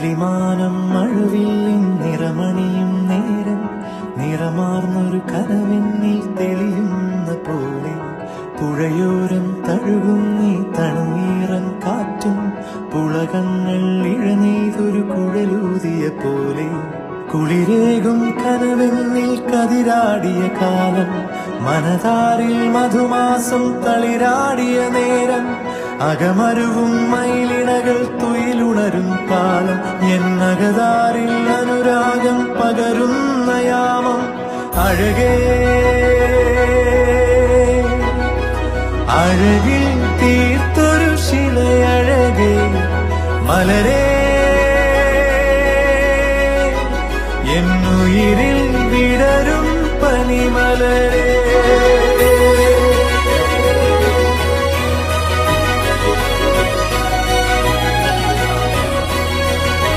വിമാനം മഴവില്ലിൻ നിറമണിയും നേരം നിറമാർന്നൊരു കനവെന്നിൽ തെളിയുന്ന പോലെ പുഴയോരം തഴുകുന്നീ തണുനീറൻ കാറ്റും പുളകങ്ങൾ ഇഴനെയ്തൊരു കുഴലൂതിയ പോലെ കുളിരേകും കനവെന്നിൽ കതിരാടിയ കാലം മനതാരിൽ മധുമാസം തളിരാടിയ നേരം അകമരുവും മയിലിണകൾ തുയിലുണരും കാലം എന്നകതാരിൽ അനുരാഗം പകരുന്ന യാമം അഴകേ അഴകിൽ തീർത്തൊരു ശിലയഴകേ മലരേ എന്നുയിരിൽ വിടരും പനിമലരേ